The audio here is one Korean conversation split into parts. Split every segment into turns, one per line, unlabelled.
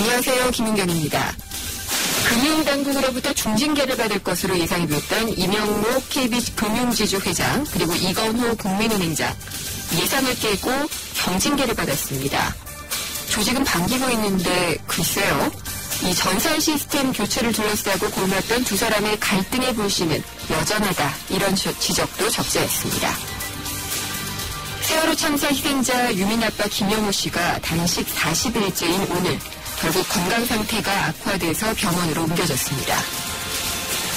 안녕하세요. 김은경입니다. 금융당국으로부터 중징계를 받을 것으로 예상이 됐던 이명록 KB금융지주 회장 그리고 이건호 국민은행장 예상을 깨고 경징계를 받았습니다. 조직은 반기고 있는데 글쎄요. 이 전산 시스템 교체를 둘러싸고 골랐던 두 사람의 갈등의 불씨는 여전하다. 이런 지적도 적지 않습니다. 세월호 참사 희생자 유민 아빠 김영호 씨가 단식 40일째인 오늘 결국 건강 상태가 악화돼서 병원으로 옮겨졌습니다.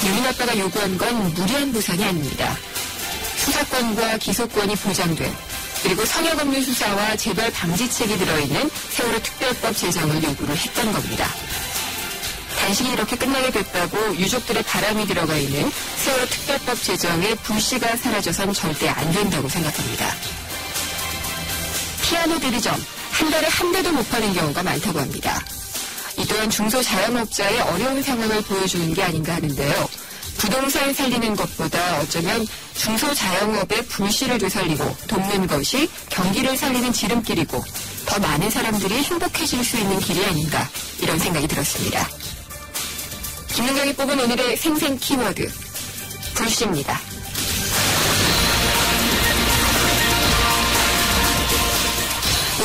유민 아빠가 요구한 건 무리한 보상이 아닙니다. 수사권과 기소권이 보장된 그리고 성역업무 수사와 재발 방지책이 들어있는 세월호 특별법 제정을 요구를 했던 겁니다. 단식이 이렇게 끝나게 됐다고 유족들의 바람이 들어가 있는 세월호 특별법 제정의 불씨가 사라져선 절대 안 된다고 생각합니다. 피아노 대리점, 한 달에 한 대도 못 파는 경우가 많다고 합니다. 이 또한 중소자영업자의 어려운 상황을 보여주는 게 아닌가 하는데요. 부동산 살리는 것보다 어쩌면 중소자영업의 불씨를 되살리고 돕는 것이 경기를 살리는 지름길이고 더 많은 사람들이 행복해질 수 있는 길이 아닌가 이런 생각이 들었습니다. 김은경이 뽑은 오늘의 생생 키워드, 불씨입니다.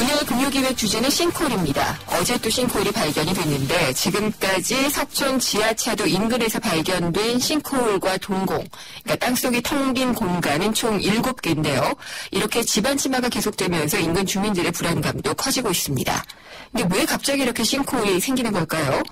오늘 금요기획 주제는 싱크홀입니다. 어제 또 싱크홀이 발견이 됐는데 지금까지 석촌 지하차도 인근에서 발견된 싱크홀과 동공, 그러니까 땅속이 텅 빈 공간은 총 7개인데요. 이렇게 집안 침하가 계속되면서 인근 주민들의 불안감도 커지고 있습니다. 근데 왜 갑자기 이렇게 싱크홀이 생기는 걸까요?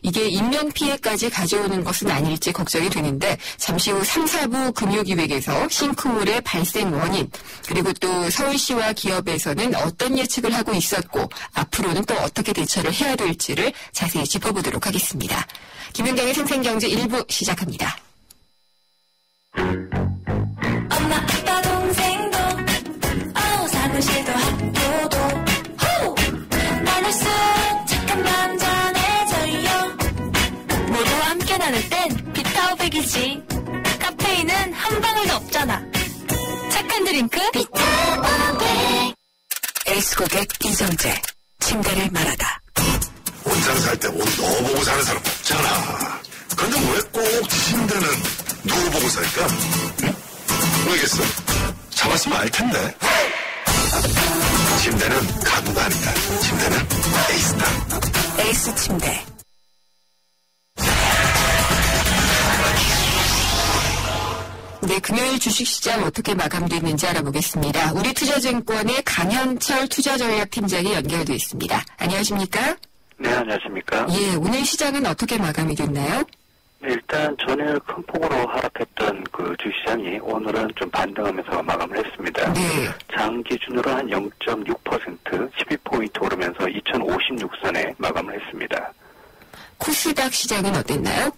이게 인명피해까지 가져오는 것은 아닐지 걱정이 되는데 잠시 후 3, 4부 금요기획에서 싱크홀의 발생 원인 그리고 또 서울시와 기업에서는 어떤 예측을 하고 있었고 앞으로는 또 어떻게 대처를 해야 될지를 자세히 짚어보도록 하겠습니다. 김은경의 생생경제 1부 시작합니다.
엄마, 아빠, 동생도 사무실도 학교도 나눌 수 착한 남자 모두와 함께 나눌 땐 비타오백이지. 카페인은 한 방울도 없잖아. 착한 드링크 비타오백.
에이스 고객 이정재, 침대를 말하다.
온상 살 때 옷 넣어보고 사는 사람 없잖아. 근데 왜 꼭 침대는 누워보고 살까? 응? 모르겠어. 잡았으면 알 텐데. 침대는 가구가 아니다. 침대는 에이스다.
에이스 침대. 네, 금요일 주식시장 어떻게 마감됐는지 알아보겠습니다. 우리투자증권의 강현철 투자전략팀장이 연결되어 있습니다. 안녕하십니까?
네, 안녕하십니까?
예, 오늘 시장은 어떻게 마감이 됐나요?
네, 일단 전일 큰 폭으로 하락했던 그 주시장이 오늘은 좀 반등하면서 마감을 했습니다.
네.
장 기준으로 한 0.6%, 12포인트 오르면서 2056선에 마감을 했습니다.
코스닥 시장은 어땠나요?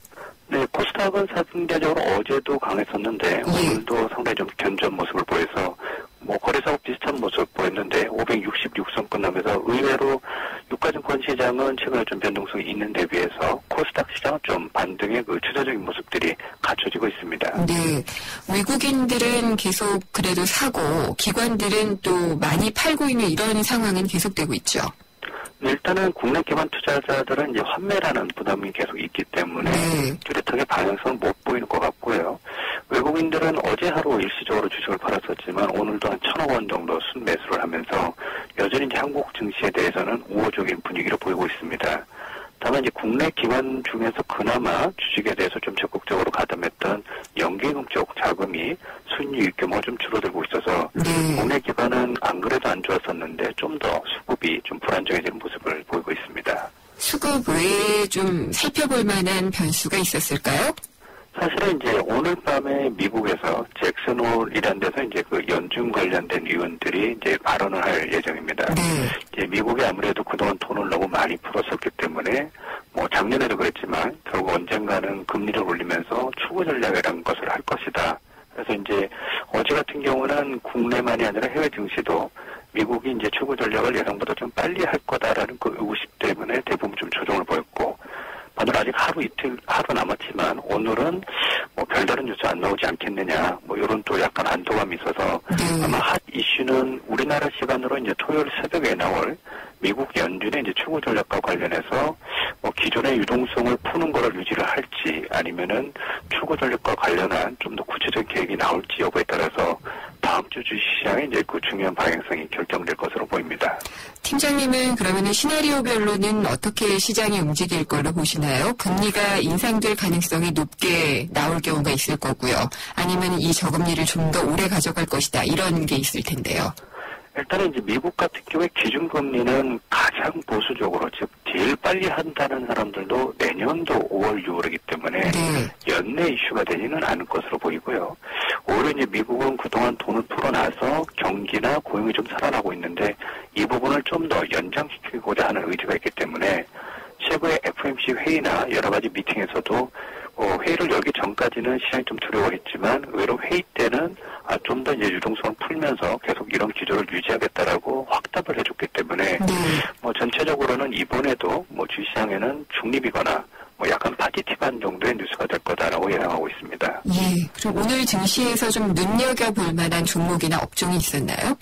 네, 코스닥은 상대적으로 어제도 강했었는데 오늘도 상당히 좀 견조한 모습을 보여서 거래사하고 비슷한 모습을 보였는데 566선 끝나면서 의외로 유가증권 시장은 최근에 좀 변동성이 있는 데 비해서 코스닥 시장은 좀 반등의 그 추세적인 모습들이 갖춰지고 있습니다.
네, 외국인들은 계속 그래도 사고 기관들은 또 많이 팔고 있는 이런 상황은 계속되고 있죠.
일단은 국내 기관 투자자들은 이제 환매라는 부담이 계속 있기 때문에 뚜렷하게 방향성을 못 보이는 것 같고요. 외국인들은 어제 하루 일시적으로 주식을 팔았었지만 오늘도 한 1,000억 원 정도 순매수를 하면서 여전히 이제 한국 증시에 대해서는 우호적인 분위기를 보이고 있습니다. 다만 이제 국내 기관 중에서 그나마 주식에 대해서 좀 적극적으로 가담했던 연기금 쪽 자금이 순이익 규모가 좀 줄어들고 있어서 국내 기관은 안 그래도 안 좋았었는데 좀 더 수급이 좀 불안정해지는 모습을 보이고 있습니다.
수급 외에 좀 살펴볼 만한 변수가 있었을까요?
사실은 이제 오늘 밤에 미국에서 잭슨홀이라는 데서 이제 그 연준 관련된 위원들이 이제 발언을 할 예정입니다. 이제 미국이 아무래도 그동안 돈을 너무 많이 풀었었기 때문에 작년에도 그랬지만 결국 언젠가는 금리를 올리면서 추구 전략이라는 것을 할 것이다. 그래서 이제 어제 같은 경우는 국내만이 아니라 해외 증시도 미국이 이제 추구 전략을 예상보다 좀 빨리 할 거다라는 그 의구심 때문에 대부분 좀 조정을 보였고 반대로 아직 하루 남았지만 오늘은 별다른 뉴스 안 나오지 않겠느냐 이런 또 약간 안도감이 있어서 아마 핫 이슈는 우리나라 시간으로 이제 토요일 새벽에 나올 미국 연준의 이제 최고 전략과 관련해서 기존의 유동성을 푸는 거를 유지를 할지 아니면은 최고 전략과 관련한 좀 더 구체적인 계획이 나올지 여부에 따라서 다음 주 주식시장에 이제 그 중요한 방향성이 결정될 것으로 보입니다.
팀장님은 그러면은 시나리오별로는 어떻게 시장이 움직일 걸로 보시나요? 금리가 인상될 가능성이 높게 나올 경우가 있을 거고요. 아니면 이 저금리를 좀 더 오래 가져갈 것이다. 이런 게 있을 텐데요.
일단은 이제 미국 같은 경우에 기준금리는 가장 보수적으로, 즉 제일 빨리 한다는 사람들도 내년도 5월, 6월이기 때문에 연내 이슈가 되지는 않을 것으로 보이고요. 오히려 이제 미국은 그동안 돈을 풀어놔서 경기나 고용이 좀 살아나고 있는데 이 부분을 좀 더 연장시키고자 하는 의지가 있기 때문에 최고의 FOMC 회의나 여러 가지 미팅에서도 회의를 열기 전까지는 시장이 좀 두려워했지만 의외로 회의 때는 좀 더 이제 유동성을 풀면서 계속 이런 기조를 유지하겠다라고 확답을 해줬기 때문에 전체적으로는 이번에도 주시장에는 중립이거나 약간 파지티한 정도의 뉴스가 될 거다라고 예상하고 있습니다.
예. 그럼 오늘 증시에서 좀 눈여겨볼 만한 종목이나 업종이 있었나요?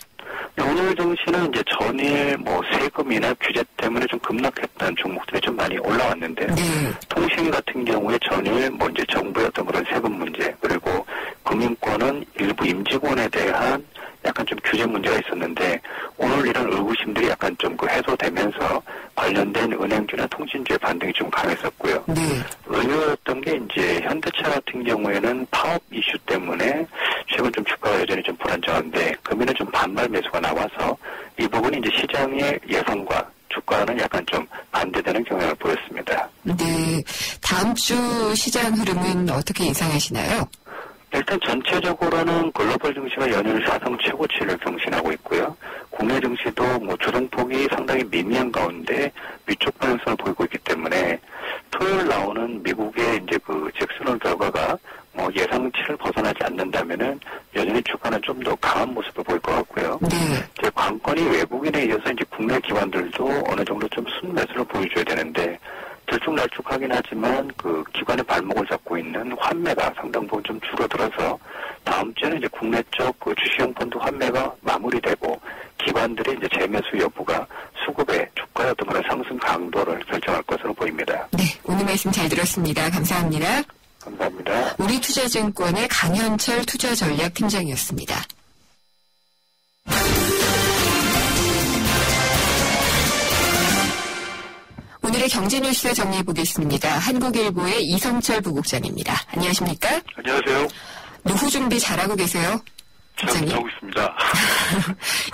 오늘 증시는 이제 전일 세금이나 규제 때문에 좀 급락했던 종목들이 좀 많이 올라왔는데 통신 같은 경우에 전일 이제 정부의 어떤 그런 세금 문제 그리고 금융권은 일부 임직원에 대한 약간 좀 규제 문제가 있었는데 오늘 이런 의구심들이 약간 좀 해소되면서 관련된 은행주나 통신주의 반등이 좀 강했었고요. 의외였던 게 이제 현대차 같은 경우에는 파업 이슈 때문에 최근 좀 주가가 여전히 좀 불안정한데 금일은 좀 반발 매수가 나와서 이 부분이 이제 시장의 예상과 주가는 약간 좀 반대되는 경향을 보였습니다.
네. 다음 주 시장 흐름은 어떻게 예상하시나요?
일단 전체적으로는 글로벌 증시가 연일 사상 최고치를 경신하고 있고요. 국내 증시도 조정폭이 상당히 미미한 가운데 위쪽 방향성을 보이고 있기 때문에 토요일 나오는 미국의 이제 그 잭슨홀 결과가 예상치를 벗어나지 않는다면은 여전히 주가는 좀 더 강한 모습을 보일 것 같고요. 이제 관건이 외국인에 이어서 이제 국내 기관들도 어느 정도 좀 순매수를 보여줘야 되는데 들쭉날쭉하긴 하지만 그 기관의 발목을 잡고 있는 환매가 상당 부분 좀 줄어들어서 다음 주에는 이제 국내 쪽 그 주식형 펀드 환매가 마무리되고 기관들의 이제 재매수 여부가 수급의 주가의 어떤 그런 상승 강도를 결정할 것으로 보입니다.
네, 오늘 말씀 잘 들었습니다. 감사합니다.
감사합니다.
우리투자증권의 강현철 투자전략팀장이었습니다. 오늘의 경제뉴스 정리해보겠습니다. 한국일보의 이성철 부국장입니다. 안녕하십니까?
안녕하세요.
노후 준비 잘하고 계세요?
잘하고 있습니다.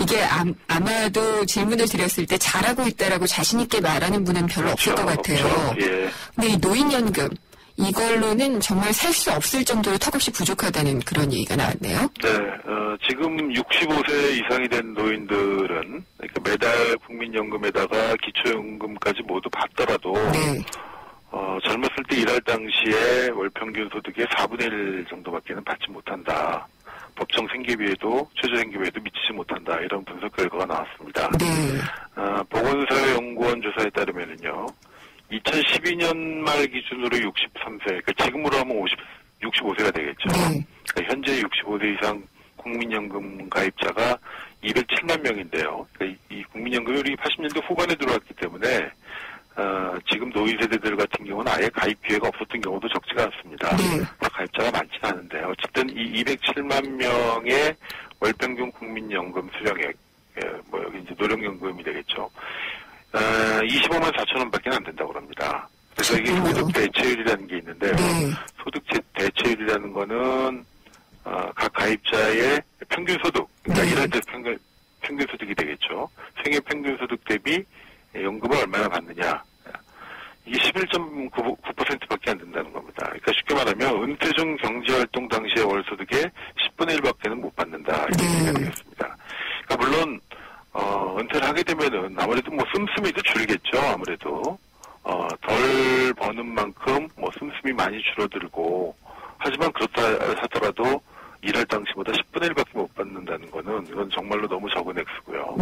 이게 아마도 질문을 드렸을 때 잘하고 있다라고 자신 있게 말하는 분은 별로 없을 것 같아요.
예.
근데 이 노인연금 이걸로는 정말 살 수 없을 정도로 턱없이 부족하다는 그런 얘기가 나왔네요.
네, 지금 65세 이상이 된 노인들은 그러니까 매달 국민연금에다가 기초연금까지 모두 받더라도 젊었을 때 일할 당시에 월 평균 소득의 4분의 1 정도밖에는 받지 못한다. 법정 생계비에도 최저생계비에도 미치지 못한다. 이런 분석 결과가 나왔습니다. 보건사회연구원 조사에 따르면은요. 2012년 말 기준으로 63세, 그러니까 지금으로 하면 65세가 되겠죠. 그러니까 현재 65세 이상 국민연금 가입자가 207만 명인데요. 그러니까 이 국민연금이 우리 80년대 후반에 들어왔기 때문에 지금 노인 세대들 같은 경우는 아예 가입 기회가 없었던 경우도 적지가 않습니다. 가입자가 많지는 않은데 어쨌든 이 207만 명의 월평균 국민연금 수령액, 여기 이제 노령연금이 되겠죠. 25만 4천 원밖에 안 된다고 합니다. 그래서 이게 소득 대체율이라는 게 있는데요. 소득 대체율이라는 거는 각 가입자의 평균 소득, 그러니까 일할 때 평균 소득이 되겠죠. 생애 평균 소득 대비 연금을 얼마나 받느냐. 이게 11.9%밖에 안 된다는 겁니다. 그러니까 쉽게 말하면 은퇴 중 경제활동 당시의 월 소득의 10분의 1밖에는 못 받는다. 이렇게 되겠습니다. 그러니까 물론 은퇴를 하게 되면은 아무래도 씀씀이도 줄겠죠. 아무래도 덜 버는 만큼 씀씀이 많이 줄어들고 하지만 그렇다 하더라도 일할 당시보다 10분의 1밖에 못 받는다는 거는 이건 정말로 너무 적은 액수고요.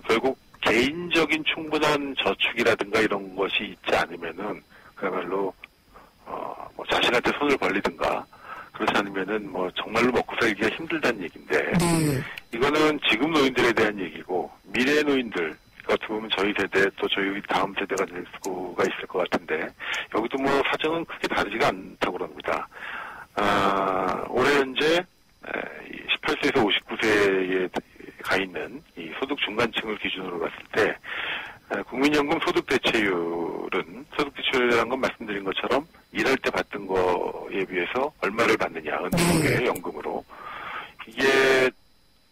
결국 개인적인 충분한 저축이라든가 이런 것이 있지 않으면은 그야말로 자신한테 손을 벌리든가 그렇지 않으면은 정말로 먹고 살기가 힘들다는 얘기인데 이거는 지금 노인들에 대한 얘기고 미래 노인들 어떻게 보면 저희 세대 또 저희 다음 세대가 될 수가 있을 것 같은데 여기도 뭐 사정은 크게 다르지가 않다고 합니다. 올해 현재 18세에서 59세에 가 있는 이 소득 중간층을 기준으로 봤을 때 국민연금 소득대체율은 소득대체율이라는 건 말씀드린 것처럼 일할 때 받던 거에 비해서 얼마를 받느냐 은퇴의 연금으로 이게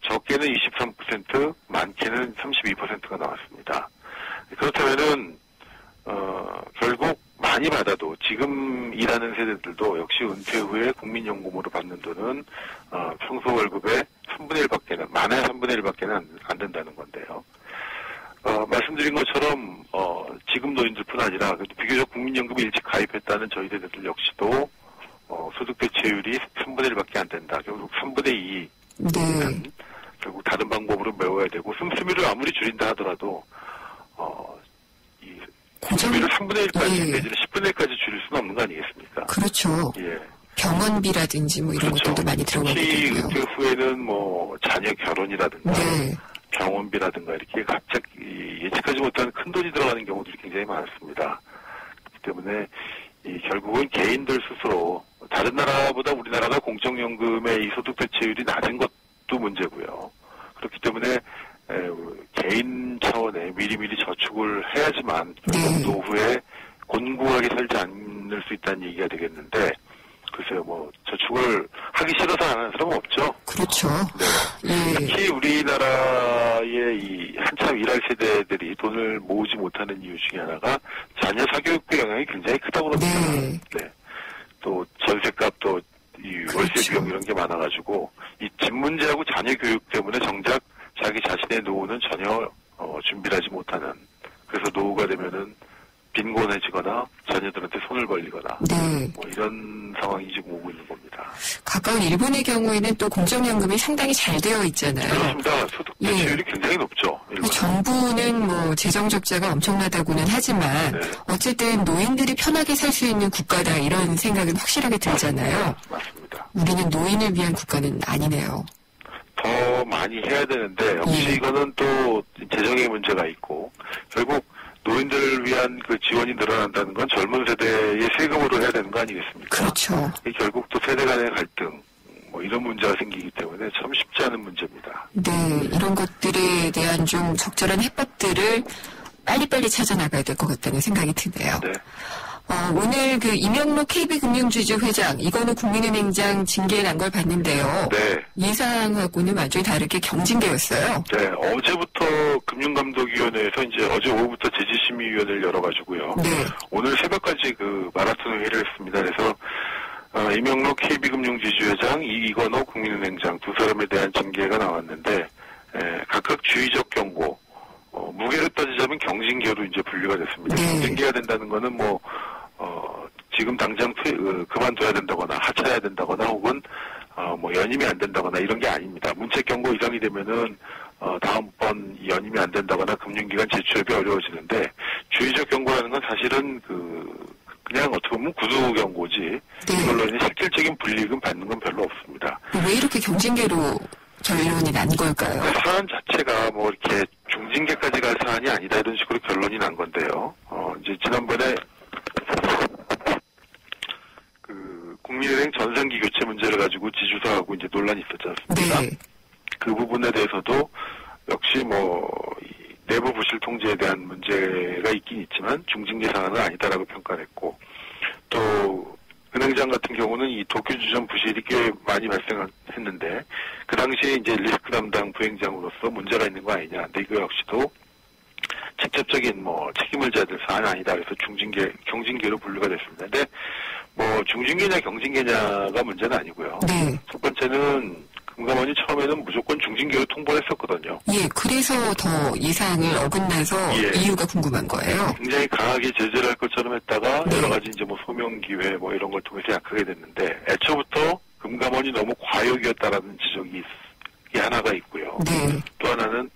적게는 23%, 많게는 32%가 나왔습니다. 그렇다면은 결국 많이 받아도 지금 일하는 세대들도 역시 은퇴 후에 국민연금으로 받는 돈은 평소 월급의 3분의 1밖에는 많아야 3분의 1밖에는 안 된다는 건데요. 말씀드린 것처럼 지금 노인들뿐 아니라 비교적 국민연금에 일찍 가입했다는 저희 세대들 역시도 소득대체율이 3분의 1밖에 안 된다. 결국 3분의 2. 네. 결국 다른 방법으로 메워야 되고 씀씀이를 아무리 줄인다 하더라도 이 씀씀이를 3분의 1까지 내지는 10분의 1까지 줄일 수는 없는 거 아니겠습니까?
그렇죠.
예.
병원비라든지 뭐 이런
그렇죠.
것들도 많이 들어가게 되고요.
특히 은퇴 후에는 뭐 자녀 결혼이라든가
네.
병원비라든가 이렇게 갑자기 예측하지 못한 큰 돈이 들어가는 경우들이 굉장히 많습니다. 그렇기 때문에 결국은 개인들 스스로 다른 나라보다 우리나라가 공적연금의 이 소득대체율이 낮은 것도 문제고요. 그렇기 때문에 개인 차원에 미리미리 저축을 해야지만 노후에 곤궁하게 살지 않을 수 있다는 얘기가 되겠는데 글쎄요, 뭐 저축을 하기 싫어서 안 하는 사람은 없죠.
그렇죠.
네. 특히 우리나라의 이 한참 일할 세대들이 돈을 모으지 못하는 이유 중에 하나가 자녀 사교육비 영향이 굉장히 크다고 그럽니다.
네.
네. 또 전세값 또 이 월세 비용 이런 게 많아가지고 이 집 문제하고 자녀 교육 때문에 정작 자기 자신의 노후는 전혀 준비를 하지 못하는 그래서 노후가 되면은 빈곤해지거나 자녀들한테 손을 벌리거나
네.
뭐 이런 상황이 지금 오고 있는 겁니다.
가까운 일본의 경우에는 또 공적연금이 상당히 잘 되어 있잖아요.
그렇습니다. 소득대체율이 굉장히 높죠.
정부는 뭐 재정 적자가 엄청나다고는 하지만
네.
어쨌든 노인들이 편하게 살 수 있는 국가다 이런 생각은 확실하게 들잖아요.
맞습니다.
우리는 노인을 위한 국가는 아니네요.
더 많이 해야 되는데 역시 이거는 또 재정의 문제가 있고 결국 노인들을 위한 그 지원이 늘어난다는 건 젊은 세대의 세금으로 해야 되는 거 아니겠습니까?
그렇죠.
결국 또 세대 간의 갈등, 뭐 이런 문제가 생기기 때문에 참 쉽지 않은 문제입니다.
네, 이런 것들에 대한 좀 적절한 해법들을 빨리빨리 찾아 나가야 될 것 같다는 생각이 드네요.
네.
오늘 그 이명록 KB금융지주 회장, 이거는 국민은행장 징계 난 걸 봤는데요.
네.
예상하고는 완전히 다르게 경징계였어요.
네, 어제부터 금융감독위원회에서 이제 어제 오후부터 제지심의위원회를 열어가지고요.
네.
오늘 새벽까지 그 마라톤 회의를 했습니다. 그래서 이명록 KB금융지주 회장, 이건호 국민은행장 두 사람에 대한 징계가 나왔는데 각각 주의적 경고, 무게로 따지자면 경징계로 이제 분류가 됐습니다.
네.
경징계가 된다는 거는 뭐 지금 당장 그만둬야 된다거나 하차해야 된다거나 혹은 뭐 연임이 안 된다거나 이런 게 아닙니다. 문책 경고 이상이 되면은 다음번 연임이 안 된다거나 금융기관 재취업이 어려워지는데 주의적 경고라는 건 사실은 그냥 어떻게 보면 구두 경고지
네.
이걸로 인해 실질적인 불이익은 받는 건 별로 없습니다.
왜 이렇게 경징계로 결론이 난 걸까요?
사안 자체가 뭐 이렇게 중징계까지 갈 사안이 아니다 이런 식으로 결론이 난 건데요. 이제 지난번에 그 국민은행 전산기 교체 문제를 가지고 지주사하고 이제 논란이 있었지 않습니까?
네.
그 부분에 대해서도 역시 뭐 내부 부실 통제에 대한 문제가 있긴 있지만 중징계 사안은 아니다라고 평가했고 또 은행장 같은 경우는 이 도쿄 주점 부실이 꽤 많이 발생했는데 그 당시에 이제 리스크 담당 부행장으로서 문제가 있는 거 아니냐. 근데 이거 역시도 직접적인 뭐 책임을 져야 될 사안이 아니다. 그래서 경징계로 분류가 됐습니다. 근데 뭐 중징계냐 경징계냐가 문제는 아니고요.
네.
첫 번째는 금감원이 처음에는 무조건 중징계로 통보를 했었거든요.
예, 그래서 더 예상을 어긋나서 이유가 궁금한 거예요.
굉장히 강하게 제재를 할 것처럼 했다가
네.
여러 가지 이제 뭐 소명 기회 뭐 이런 걸 통해서 약하게 됐는데 애초부터 금감원이 너무 과욕이었다라는 지적이 하나가 있고요.
네.
또 하나는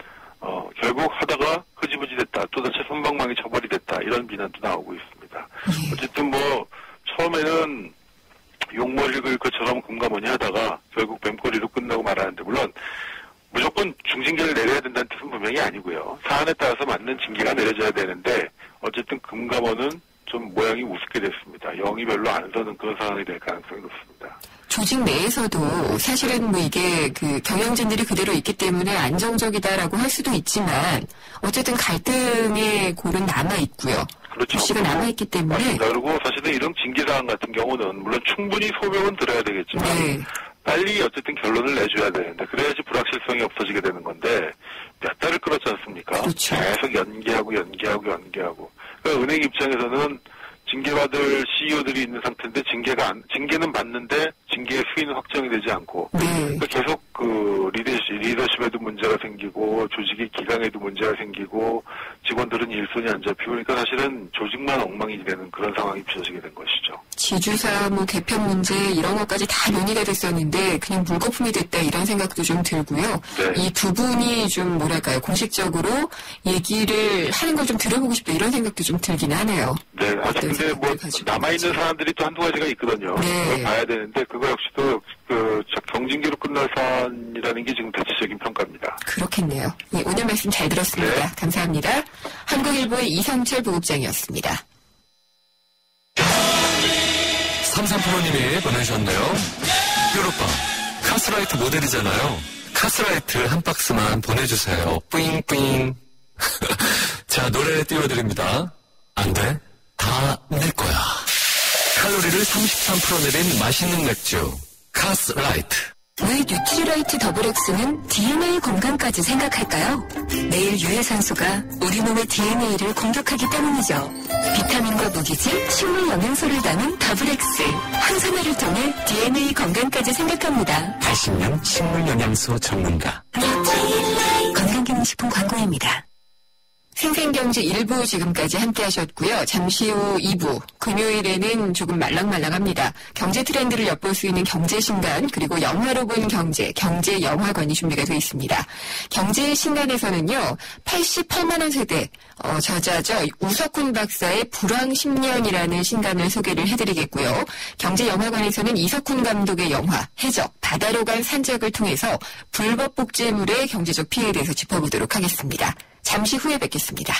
결국 하다가 흐지부지 됐다. 또다시 선방망이 처벌이 됐다. 이런 비난도 나오고 있습니다.
예.
어쨌든 뭐 처음에는 욕먹을 것처럼 금감원이 하다가 결국 뱀꼬리로 끝나고 말았는데 물론 무조건 중징계를 내려야 된다는 뜻은 분명히 아니고요. 사안에 따라서 맞는 징계가 내려져야 되는데 어쨌든 금감원은 좀 모양이 우습게 됐습니다. 영이 별로 안 서는 그런 상황이 될 가능성이 높습니다.
조직 내에서도 사실은 뭐 이게 그 경영진들이 그대로 있기 때문에 안정적이다라고 할 수도 있지만 어쨌든 갈등의 골은 남아있고요.
그렇죠.
불씨가 남아있기 때문에.
맞습니다. 그리고 사실은 이런 징계 사안 같은 경우는 물론 충분히 소명은 들어야 되겠지만
네.
빨리 어쨌든 결론을 내줘야 되는데 그래야지 불확실성이 없어지게 되는 건데 몇 달을 끌었지 않습니까?
그렇죠.
계속 연기하고. 그러니까 은행 입장에서는 징계받을 CEO들이 있는 상태인데 징계는 받는데 징계의 수위는 확정이 되지 않고 그러니까 계속 그 리더십에도 문제가 생기고 조직의 기강에도 문제가 생기고 직원들은 일손이 안 잡히고 그러니까 사실은 조직만 엉망이 되는 그런 상황이 빚어지게 된 것이죠.
지주사 뭐 개편 문제 이런 것까지 다 논의가 됐었는데 그냥 물거품이 됐다 이런 생각도 좀 들고요.
네.
이 두 분이 좀 뭐랄까요 공식적으로 얘기를 하는 걸 좀 들어보고 싶다 이런 생각도 좀 들긴 하네요.
네, 아직 근데 뭐 남아있는 사안들이 또 한두 가지가 있거든요.
네.
그걸 봐야 되는데 그거 역시도 그 경징계로 끝날 사안이라는 게 지금 대체적인 평가입니다.
그렇겠네요. 네, 오늘 말씀 잘 들었습니다.
네.
감사합니다. 한국일보의 이성철 부국장이었습니다.
3385님이 보내주셨네요. 요로빠, 카스라이트 모델이잖아요. 카스라이트 한 박스만 보내주세요. 뿌잉뿌잉. 자, 노래 띄워드립니다. 안 돼? 다 내 거야. 칼로리를 33% 내린 맛있는 맥주. 카스라이트.
왜 뉴트리라이트 더블엑스는 DNA 건강까지 생각할까요? 내일 유해산소가 우리 몸의 DNA를 공격하기 때문이죠. 비타민과 무기질, 식물 영양소를 담은 더블엑스. 항산화를 통해 DNA 건강까지 생각합니다.
80년 식물 영양소 전문가.
건강기능식품 광고입니다.
생생경제 1부 지금까지 함께 하셨고요. 잠시 후 2부 금요일에는 조금 말랑말랑합니다. 경제 트렌드를 엿볼 수 있는 경제신간 그리고 영화로 본 경제영화관이 준비가 되어 있습니다. 경제신간에서는요. 88만 원 세대 저자죠. 우석훈 박사의 불황 10년이라는 신간을 소개를 해드리겠고요. 경제영화관에서는 이석훈 감독의 영화 해적 바다로 간 산적을 통해서 불법 복제물의 경제적 피해에 대해서 짚어보도록 하겠습니다. 잠시 후에 뵙겠습니다.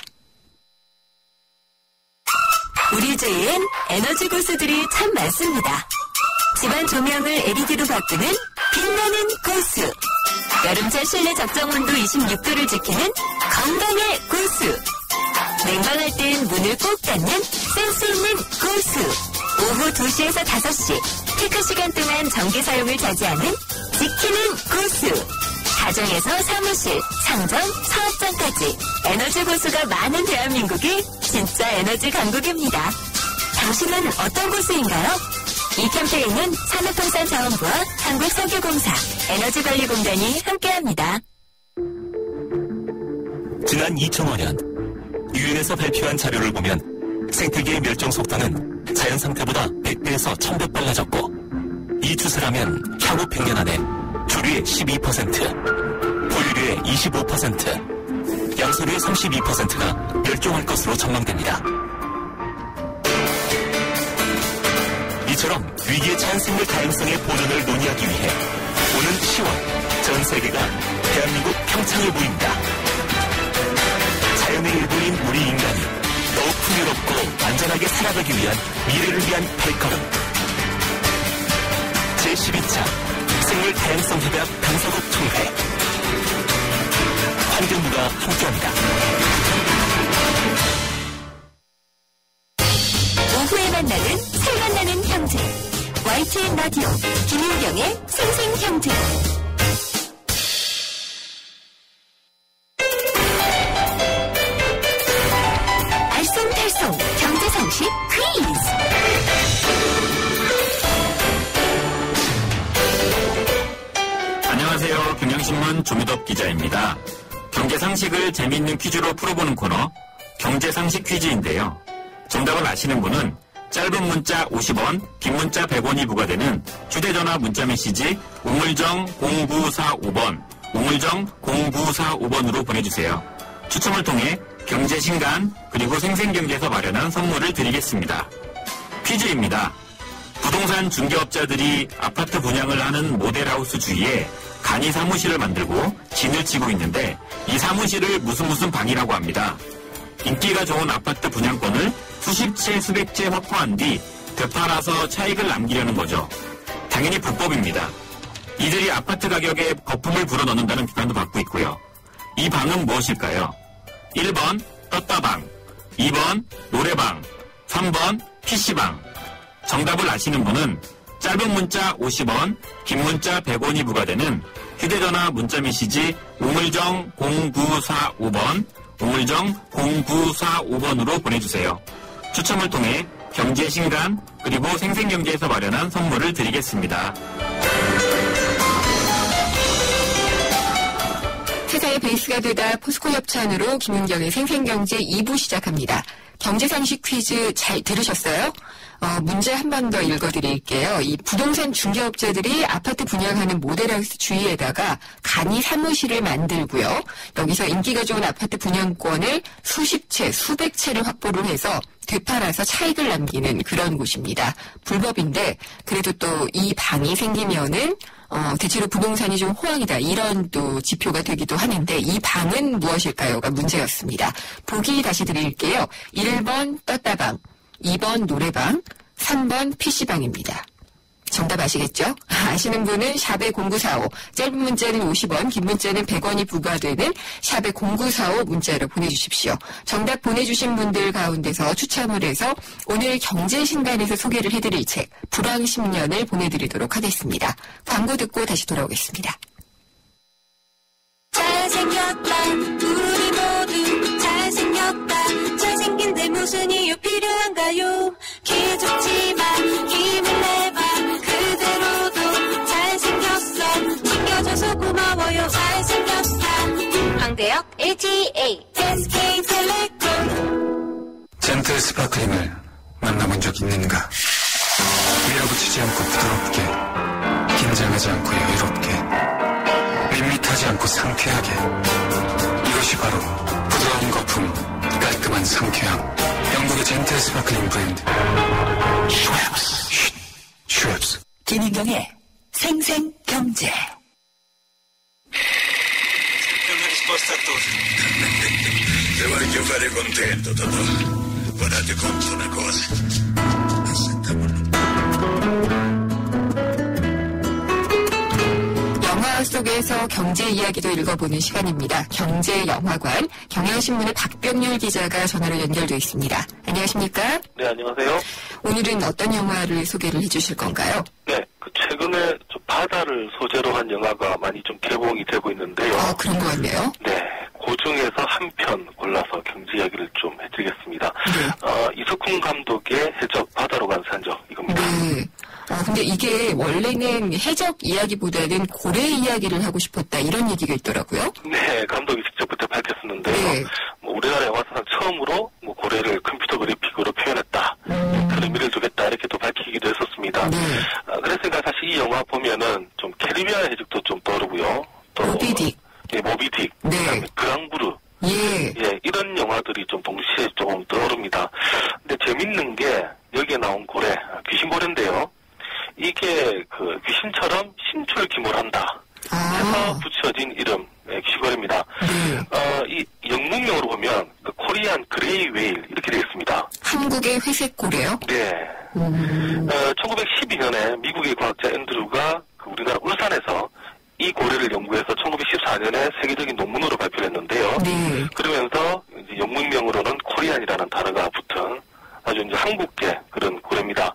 우리 주위엔 에너지 고수들이 참 많습니다. 집안 조명을 LED로 바꾸는 빛나는 고수. 여름철 실내 적정 온도 26도를 지키는 건강의 고수. 냉방할 땐 문을 꼭 닫는 센스 있는 고수. 오후 2시에서 5시 피크 시간 동안 전기 사용을 자제하는 지키는 고수. 가정에서 사무실, 상점, 사업장까지 에너지 고수가 많은 대한민국이 진짜 에너지 강국입니다. 당신은 어떤 고수인가요? 이 캠페인은 산업통상자원부와 한국석유공사, 에너지관리공단이 함께합니다.
지난 2005년 유엔에서 발표한 자료를 보면 생태계의 멸종 속도는 자연 상태보다 100배에서 1000배 빨라졌고 이 추세라면 향후 100년 안에 조류의 12%, 포유류의 25%, 양서류의 32%가 멸종할 것으로 전망됩니다. 이처럼 위기의 자연 생물 다양성의 보존을 논의하기 위해 오는 10월 전 세계가 대한민국 평창에 모입니다. 자연의 일부인 우리 인간이 더욱 풍요롭고 안전하게 살아가기 위한 미래를 위한 발걸음. 제12차 생물 다양성 협약 당사국 총회. 환경부가 함께합니다.
오후에 만나는 살만나는 경제. YTN 라디오 김윤경의 생생경제. 알쏭달쏭 경제상식 퀴즈.
안녕하세요. 경향신문 조미덕 기자입니다. 경제상식을 재미있는 퀴즈로 풀어보는 코너 경제상식 퀴즈인데요. 정답을 아시는 분은 짧은 문자 50원, 긴 문자 100원이 부과되는 휴대전화 문자메시지 우물정 0945번, 우물정 0945번으로 보내주세요. 추첨을 통해 경제신간 그리고 생생경제에서 마련한 선물을 드리겠습니다. 퀴즈입니다. 부동산 부동산 중개업자들이 아파트 분양을 하는 모델하우스 주위에 간이 사무실을 만들고 진을 치고 있는데 이 사무실을 무슨 방이라고 합니다. 인기가 좋은 아파트 분양권을 수십 채 수백 채 확보한 뒤 되팔아서 차익을 남기려는 거죠. 당연히 불법입니다. 이들이 아파트 가격에 거품을 불어넣는다는 비판도 받고 있고요. 이 방은 무엇일까요? 1번 떴다방, 2번 노래방, 3번 PC방. 정답을 아시는 분은 짧은 문자 50원, 긴 문자 100원이 부과되는 휴대전화 문자메시지 우물정 0945번, 우물정 0945번으로 보내주세요. 추첨을 통해 경제신간 그리고 생생경제에서 마련한 선물을 드리겠습니다.
회사의 베이스가 되다 포스코 협찬으로 김윤경의 생생경제 2부 시작합니다. 경제상식 퀴즈 잘 들으셨어요? 문제 한 번 더 읽어드릴게요. 이 부동산 중개업자들이 아파트 분양하는 모델하우스 주위에다가 간이 사무실을 만들고요. 여기서 인기가 좋은 아파트 분양권을 수십 채, 수백 채를 확보를 해서 되팔아서 차익을 남기는 그런 곳입니다. 불법인데 그래도 또 이 방이 생기면은 대체로 부동산이 좀 호황이다. 이런 또 지표가 되기도 하는데 이 방은 무엇일까요가 문제였습니다. 보기 다시 드릴게요. 1번 떴다방, 2번 노래방, 3번 PC방입니다. 정답 아시겠죠? 아시는 분은 샵의 0945, 짧은 문자는 50원, 긴 문자는 100원이 부과되는 샵의 0945 문자로 보내주십시오. 정답 보내주신 분들 가운데서 추첨을 해서 오늘 경제신간에서 소개를 해드릴 책 불황 10년을 보내드리도록 하겠습니다. 광고 듣고 다시 돌아오겠습니다.
잘생겼다 우리 모두 잘생겼다 잘생긴데 무슨 이유 필요한가요 기죽지만 힘을 내봐 그대로도 잘생겼어 챙겨줘서 고마워요 잘생겼다 황대역 LTA SK텔레콤
젠틀 스파클링을 만나본 적 있는가? 밀어붙이지 않고 부드럽게, 긴장하지 않고 여유롭게, 밋밋하지 않고 상쾌하게. 이것이 바로 부드러운 거품, 깔끔한 상쾌함. 영국의 젠틀 스파클링 브랜드 슈엡스.
김인경의 생생경제.
Te voglio fare contento, Totò. Guardate conto una cosa.
영화 속에서 경제 이야기도 읽어보는 시간입니다. 경제영화관, 경향신문의 박병률 기자가 전화로 연결되어 있습니다. 안녕하십니까?
네, 안녕하세요.
오늘은 어떤 영화를 소개를 해주실 건가요?
네, 최근에 좀 바다를 소재로 한 영화가 많이 좀 개봉이 되고 있는데요.
그런 것 같네요.
네, 그 중에서 한 편 골라서 경제 이야기를 좀 해드리겠습니다.
네.
이석훈 감독의 해적 바다로 간 산적 이겁니다.
네. 근데 이게 원래는 해적 이야기보다는 고래 이야기를 하고 싶었다 이런 얘기가 있더라고요.
네, 감독이 직접부터 밝혔었는데요.
네.
우리나라 영화사상 처음으로 고래를 컴퓨터 그래픽으로 표현했다. 큰 의미를 두겠다 이렇게 또 밝히기도 했었습니다.
네.
그랬으니까 사실 이 영화 보면은 좀 캐리비안 해적도 좀 떠오르고요. 또
모비딕.
네, 모비딕.
네.
그다음에 그랑부르.
예.
예, 이런 영화들이 좀 동시에 조금 떠오릅니다. 근데 재밌는 게 여기에 나온 고래, 귀신고래인데요. 이게 그 귀신처럼 심출기몰한다 해서 붙여진 이름, 귀신고래입니다.
네.
이 영문명으로 보면 그 코리안 그레이 웨일 이렇게 되어 있습니다.
한국의 회색 고래요?
네. 1912년에 미국의 과학자 앤드루가 그 우리나라 울산에서 이 고래를 연구해서 1914년에 세계적인 논문으로 발표를 했는데요.
네.
그러면서 이제 영문명으로는 코리안이라는 단어가 붙은 아주 이제 한국계 그런 고래입니다.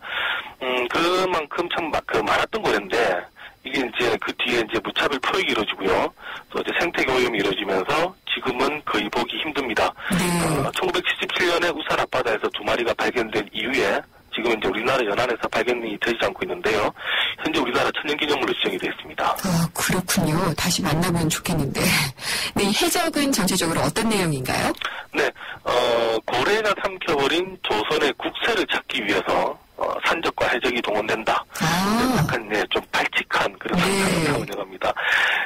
그만큼 참 많았던 고래인데 이게 이제 그 뒤에 이제 무차별 포획이 이루어지고요. 또 이제 생태계 오염이 이루어지면서 지금은 거의 보기 힘듭니다.
네.
1977년에 우산 앞바다에서 2마리가 발견된 이후에 지금 이제 우리나라 연안에서 발견이 되지 않고 있는데요. 현재 우리나라 천연기념물로 지정이 되어 있습니다.
그렇군요. 다시 만나면 좋겠는데. 네, 이 해적은 전체적으로 어떤 내용인가요?
네, 고래가 삼켜버린 조선의 국세를 찾기 위해서 산적과 해적이 동원된다. 약간 좀 발칙한 그런 상상을 하고 있는 겁니다.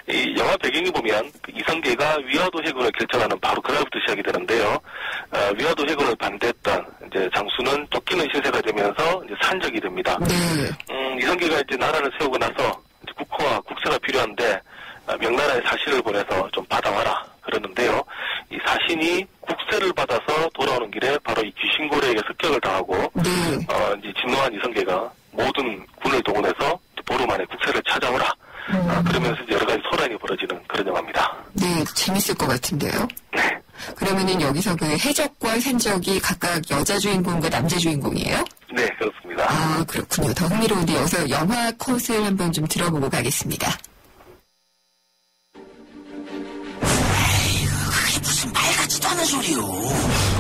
이 영화 배경이 보면 이성계가 위화도 해군을 결정하는 바로 그날부터 시작이 되는데요. 위화도 해군을 반대했던 이제 장수는 쫓기는 신세가 되면서 이제 산적이 됩니다.
네.
이성계가 이제 나라를 세우고 나서 이제 국호와 국세가 필요한데 명나라에 사신을 보내서 좀 받아와라 그러는데요. 이 사신이 국세를 받아서 돌아오는 길에 바로 이 귀신고래에게 습격을 당하고 이제 진노한 이성계가 모든 군을 동원해서 보름 안에 국세를 찾아오라. 그러면서 이제 여러 가지 소란이 벌어지는 그런 영화입니다.
네, 재밌을 것 같은데요.
네.
그러면은 여기서 그 해적과 산적이 각각 여자 주인공과 남자 주인공이에요?
네, 그렇습니다.
아, 그렇군요. 더 흥미로운데 여기서 영화 컷을 한번 좀 들어보고 가겠습니다.
그게 무슨 말 같지도 않은 소리요.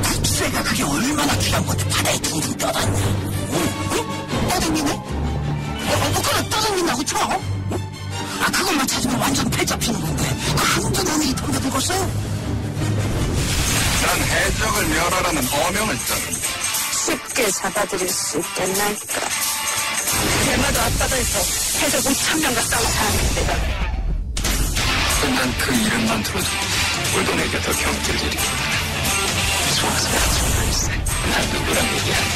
국세가 그게 얼마나 귀한 건데 바다에 둥둥 떠다니냐. 떠다니네? 그래, 떠다닌다고 쳐? 아, 그것만 찾으면 완전 패 잡히는 건데 한 번 안에 덤벼들었어요?
난 해적을 멸하라는 어명을 따른다.
쉽게 잡아들일 수 있겠나이까. 대마도 앞바다에서 해적 5,000명과 싸운 사람인데
난 그 이름만 들어도 물도 내게 더 경기를 일으킨다. 좋아서 난 누구랑 얘기하니?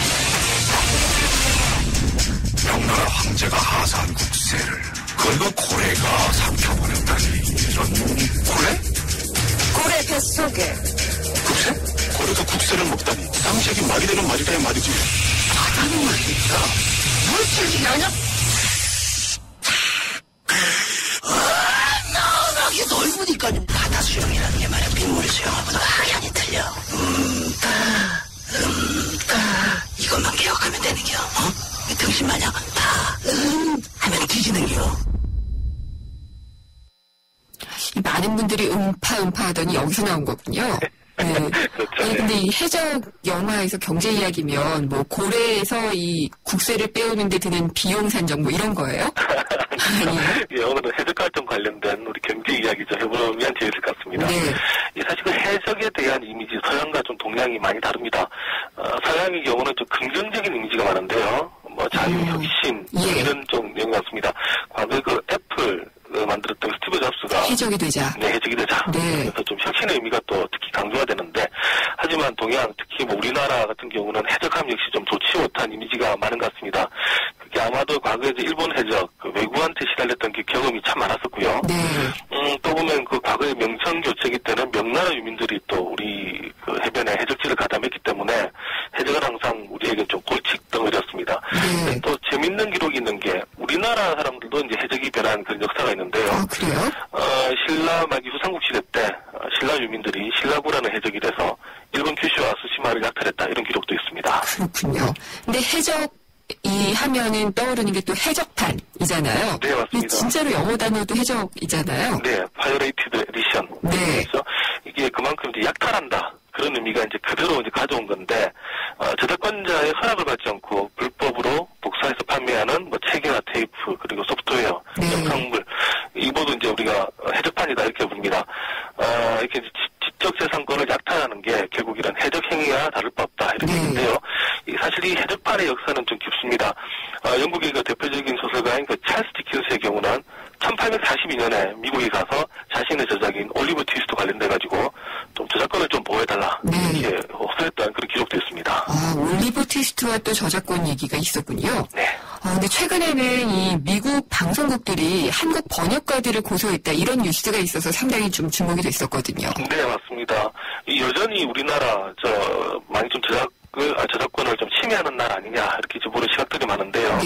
명나라 황제가 하사한 국세를 그리고 고래가 삼켜버렸다니. 이런 고래?
고래 뱃속에
국세? 고래가 국세를 먹다니. 상식이 말이 되는 말이다 이 말이지.
바다는 말이니까 물질이 아냐? 이게 넓으니까 바다 수영이라는 게 말이야 빗물 수영하고도 확연히 틀려. 이것만 기억하면 되는겨. 등신 마냥 하면 뒤지는겨.
많은 분들이 음파 하더니 여기서 나온 거군요. 네.
그렇죠.
아니, 근데 이 해적 영화에서 경제 이야기면 뭐 고래에서 이 국세를 빼오는데 드는 비용 산정 뭐 이런 거예요? 아니요.
예, 오늘은 해적 활동 관련된 우리 경제 이야기 좀 해보면 재밌을 것 같습니다.
네.
사실 그 해적에 대한 이미지 서양과 좀 동양이 많이 다릅니다. 서양의 경우는 좀 긍정적인 이미지가 많은데요. 뭐 자유, 혁신 이런 좀 내용이 많습니다. 과거에 그 애플 만들었던 스티브 잡스가
해적이 되자.
네, 해적이 되자.
네.
그래서 좀 혁신의 의미가 또 특히 강조가 되는데, 하지만 동양, 특히 뭐 우리나라 같은 경우는 해적함 역시 좀 좋지 못한 이미지가 많은 것 같습니다. 그게 아마도 과거에 이제 일본 해적, 그 외국한테 시달렸던 그 경험이 참 많았었고요.
네.
또 보면 그 과거에 명청 교체기 때는 명나라 유민들이 또 우리 그 해변에 해적지를 가담했기 때문에 해적은 항상 우리에게 좀 골칫덩어리였습니다.
네.
또 재밌는 기록이 있는 게 우리나라 사람들도 이제 해적이 변한 그런 역사가 있는데요.
아, 그래요?
신라 말기 후삼국 시대 때 신라 유민들이 신라구라는 해적이 돼서 일본 큐슈와 스시마를 약탈했다 이런 기록도 있습니다.
그렇군요. 근데 해적이 하면은 떠오르는 게 또 해적판이잖아요.
네, 맞습니다.
근데 진짜로 영어 단어도 해적이잖아요.
네, 바이오레이티드 에디션.
네.
그래서 이게 그만큼 이제 약탈한다. 그런 의미가 이제 그대로 이제 가져온 건데, 저작권자의 허락을 받지 않고 불법으로 복사해서 판매하는 뭐 책이나 테이프, 그리고 소프트웨어, 영상물, 이것도 이제 우리가 해적판이다 이렇게 부릅니다. 이렇게 지적재산권을 약탈하는 게 결국 이런 해적 행위와 다를 바 없다 이렇게 있는데요. 사실 이 해적판의 역사는 좀 깊습니다. 영국의 그 대표적인 소설가인 그 찰스 디킨스의 경우는 1842년에 미국에 가서 자신의 저작인 올리브 트위스트 관련돼가지고 좀 저작권을 좀 보호해달라 이렇게 호소했던 그런 기록도 있습니다.
아, 올리브 트위스트와 또 저작권 얘기가 있었군요.
네.
근데 최근에는 이 미국 방송국들이 한국 번역가들을 고소했다 이런 뉴스가 있어서 상당히 좀 주목이 됐었거든요.
네, 맞습니다. 여전히 우리나라 많이 좀 저작권을 좀 침해하는 나라 아니냐 이렇게 보는 시각들이 많은데요.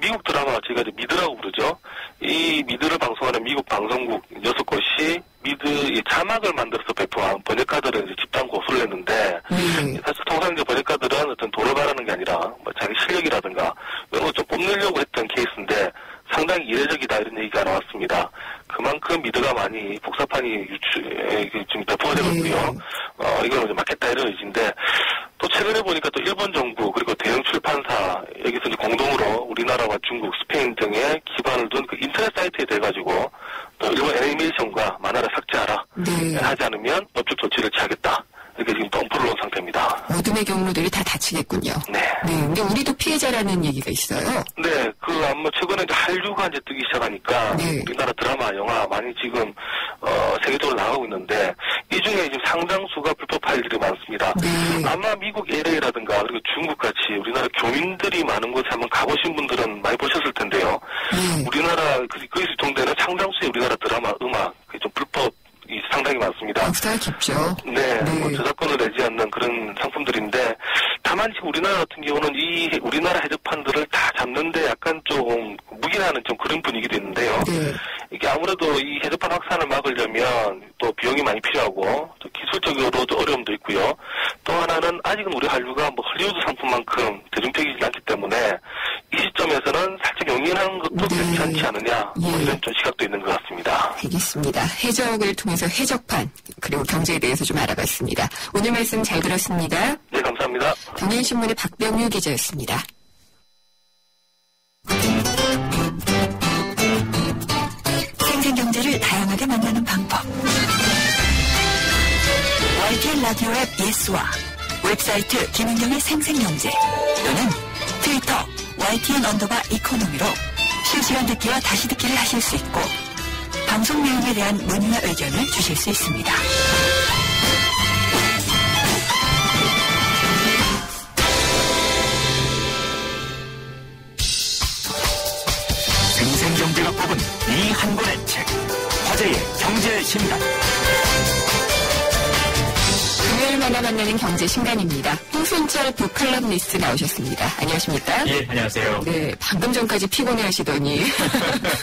미국 드라마 저희가 이제 미드라고 부르죠. 이 미드를 방송하는 미국 방송국 6곳이 미드 자막을 만들어서 배포한 번역가들은 이제 집단 고소를 했는데 사실 통상 이제 번역가들은 어떤 돈을 바라는 게 아니라 뭐 자기 실력이라든가 이런 거 좀 뽐내려고 했던 케이스인데 상당히 이례적이다 이런 얘기가 나왔습니다. 그만큼 미드가 많이 복사판이 지금 배포가 되고 있고요. 이걸 이제 막겠다 이런 의지인데 또 최근에 보니까 또 일본 정부 그리고 대형 출판사 여기서 이제 공동으로 우리나라와 중국, 스페인 등에 기반을 둔 그 인터넷 사이트에 대해 가지고 또 일본 애니메이션과 만화를 삭제하라 하지 않으면 법적 조치를 취하겠다. 이렇게 지금 또 엄포를 놓은 상태입니다.
어둠의 대부분의 경로들이 다 닫히겠군요.
네.
네. 근데 우리도 피해자라는 얘기가 있어요.
네. 아마 최근에 이제 한류가 이제 뜨기 시작하니까
네.
우리나라 드라마, 영화 많이 지금 세계적으로 나가고 있는데 이 중에 지금 상당수가 불법 파일들이 많습니다.
네.
아마 미국 LA라든가 그리고 중국 같이 우리나라 교민들이 많은 곳에 한번 가보신 분들은 많이 보셨을 텐데요.
네.
우리나라 거기서 유통되는 상당수의 우리나라 드라마, 음악 좀 불법 상당히 많습니다.
역사가 깊죠.
네, 뭐 저작권을 내지 않는 그런 상품들인데 다만 지금 우리나라 같은 경우는 이 우리나라 해적판들을 다 잡는데 약간 좀 묵인하는 좀 그런 분위기도 있는데요.
네.
이게 아무래도 이 해적판 확산을 막으려면 또 비용이 많이 필요하고 또 기술적으로도 어려움도 있고요. 또 하나는 아직은 우리 한류가 뭐 헐리우드 상품만큼 대중적이지 않기 때문에 이 시점에서는 살짝 용인하는 것도 괜찮지 않느냐 이런 좀 시각도 있는 것 같습니다.
알겠습니다. 해적을 통해서 해적판 그리고 경제에 대해서 좀 알아봤습니다. 오늘 말씀 잘 들었습니다.
네, 감사합니다.
경향신문의 박병유 기자였습니다.
생생경제를 다양하게 만나는 방법. YTN 라디오 앱 예스와 웹사이트 김은경의 생생경제 또는 트위터 YTN_이코노미로 실시간 듣기와 다시 듣기를 하실 수 있고 방송 내용에 대한 문의와 의견을 주실 수 있습니다.
생생경제가 뽑은 이 한 권의 책, 화제의 경제신간.
금요일마다 만나는 경제신간입니다. 홍순철 북칼럼니스트 나오셨습니다. 안녕하십니까?
예, 안녕하세요.
네, 방금 전까지 피곤해하시더니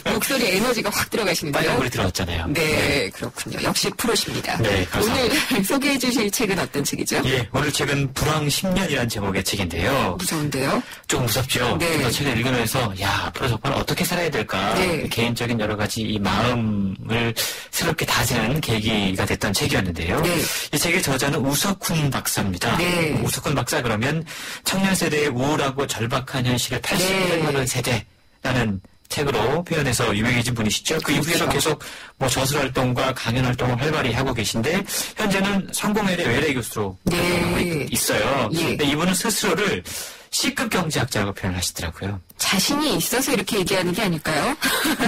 목소리 에너지가 확 들어가시는데요.
빨간 불이 들어왔잖아요.
네, 그렇군요. 역시 프로십니다.
네, 감사합니다.
오늘 소개해 주실 책은 어떤 책이죠?
예, 오늘 책은 불황 10년이라는 제목의 책인데요.
무서운데요?
좀 무섭죠?
네.
그래서 책을 읽으면서 앞으로 정말 어떻게 살아야 될까?
네.
개인적인 여러 가지 이 마음을 새롭게 다지는 계기가 됐던 책이었는데요.
네.
이 책의 저자는 우석훈 박사입니다.
네.
우석훈 박사 그러면 청년 세대의 우울하고 절박한 현실을 80년대 네. 세대라는 책으로 표현해서 유명해진 분이시죠. 그
그렇죠.
이후에도 계속 뭐 저술 활동과 강연 활동을 활발히 하고 계신데 현재는 성공회대 외래 교수로
네.
있어요.
예.
근데 이분은 스스로를 C급 경제학자라고 표현하시더라고요.
자신이 있어서 이렇게 얘기하는 게 아닐까요?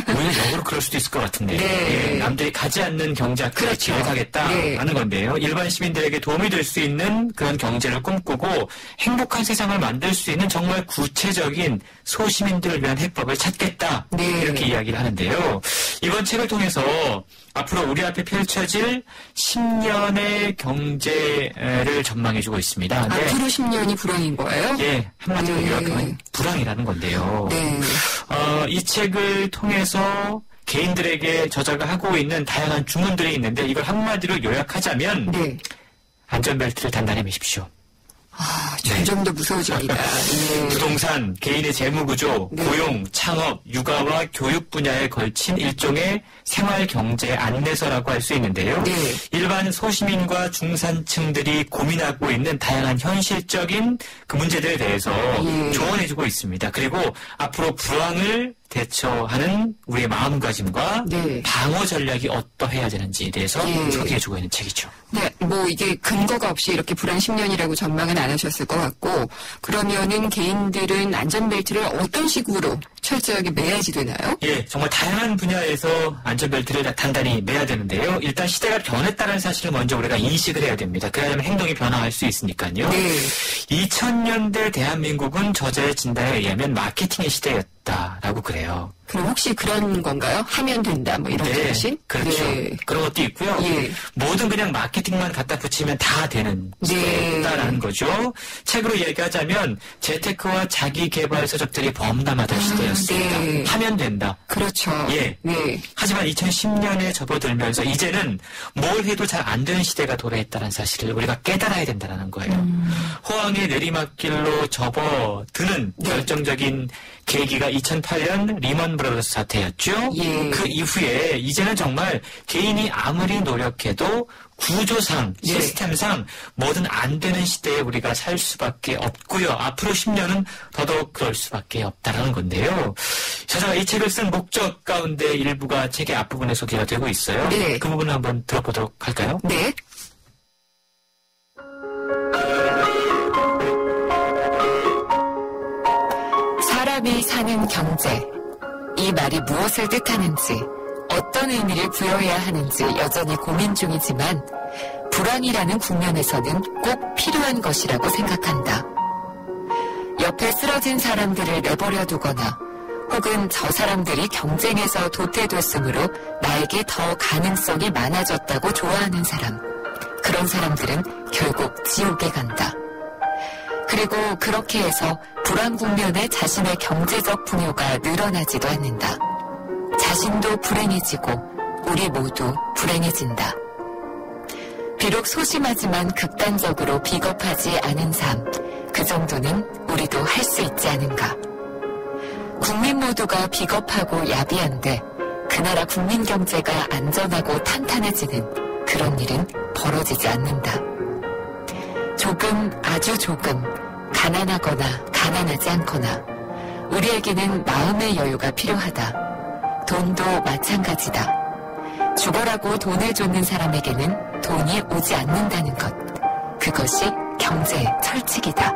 오히려 역으로 그럴 수도 있을 것 같은데
네.
예, 남들이 가지 않는 경제학자를
그렇죠.
지원하겠다라는
네.
건데요. 일반 시민들에게 도움이 될 수 있는 그런 경제를 꿈꾸고 행복한 세상을 만들 수 있는 정말 구체적인 소시민들을 위한 해법을 찾겠다.
네.
이렇게 이야기를 하는데요. 이번 책을 통해서 앞으로 우리 앞에 펼쳐질 10년의 경제를 전망해주고 있습니다. 네.
앞으로 10년이 불황인 거예요?
예, 한마디로 요약하면 불황이라는 건데요.
네.
이 책을 통해서 개인들에게 저자가 하고 있는 다양한 주문들이 있는데 이걸 한마디로 요약하자면
네.
안전벨트를 단단히 매십시오.
점점 더 무서워집니다. 네.
부동산, 개인의 재무구조,
네.
고용, 창업, 육아와 교육 분야에 걸친 일종의 생활경제 안내서라고 할 수 있는데요.
네.
일반 소시민과 중산층들이 고민하고 있는 다양한 현실적인 그 문제들에 대해서 조언해주고 있습니다. 그리고 앞으로 불황을 대처하는 우리의 마음가짐과
네.
방어 전략이 어떠해야 되는지에 대해서 소개해주고 있는 책이죠.
네, 뭐 이게 근거가 없이 이렇게 불황 10년이라고 전망은 안 하셨을 것 같고 그러면은 개인들은 안전벨트를 어떤 식으로 철저하게 매야지 되나요?
예, 정말 다양한 분야에서 안전벨트를 단단히 매야 되는데요. 일단 시대가 변했다는 사실을 먼저 우리가 인식을 해야 됩니다. 그래야만 행동이 변화할 수 있으니까요.
네.
2000년대 대한민국은 저자의 진단에 의하면 마케팅의 시대였다라고 그래요.
그럼 혹시 그런 건가요? 하면 된다 뭐 이런 정신?
그렇죠.
네.
그런 것도 있고요.
예.
뭐든 그냥 마케팅만 갖다 붙이면 다 되는 시대였다라는 거죠. 책으로 얘기하자면 재테크와 자기개발 서적들이 범람하던 시대였습니다.
네.
하면 된다.
그렇죠.
예.
네.
하지만 2010년에 접어들면서 이제는 뭘 해도 잘 안 되는 시대가 도래했다는 사실을 우리가 깨달아야 된다는 거예요. 호황의 내리막길로 접어드는 결정적인 계기가 2008년 리먼 브라더스 사태였죠.
예.
그 이후에 이제는 정말 개인이 아무리 노력해도 구조상, 시스템상 뭐든 안 되는 시대에 우리가 살 수밖에 없고요. 앞으로 10년은 더더욱 그럴 수밖에 없다라는 건데요. 저자가 이 책을 쓴 목적 가운데 일부가 책의 앞부분에 소개가 되고 있어요.
네.
그 부분을 한번 들어보도록 할까요?
네. 사는 경제. 이 말이 무엇을 뜻하는지, 어떤 의미를 부여해야 하는지 여전히 고민 중이지만 불황이라는 국면에서는 꼭 필요한 것이라고 생각한다. 옆에 쓰러진 사람들을 내버려 두거나 혹은 저 사람들이 경쟁에서 도태됐으므로 나에게 더 가능성이 많아졌다고 좋아하는 사람, 그런 사람들은 결국 지옥에 간다. 그리고 그렇게 해서 불황 국면에 자신의 경제적 풍요가 늘어나지도 않는다. 자신도 불행해지고 우리 모두 불행해진다. 비록 소심하지만 극단적으로 비겁하지 않은 삶, 그 정도는 우리도 할 수 있지 않은가. 국민 모두가 비겁하고 야비한데 그 나라 국민 경제가 안전하고 탄탄해지는 그런 일은 벌어지지 않는다. 조금, 아주 조금, 가난하거나 가난하지 않거나 우리에게는 마음의 여유가 필요하다. 돈도 마찬가지다. 죽어라고 돈을 쫓는 사람에게는 돈이 오지 않는다는 것. 그것이 경제의 철칙이다.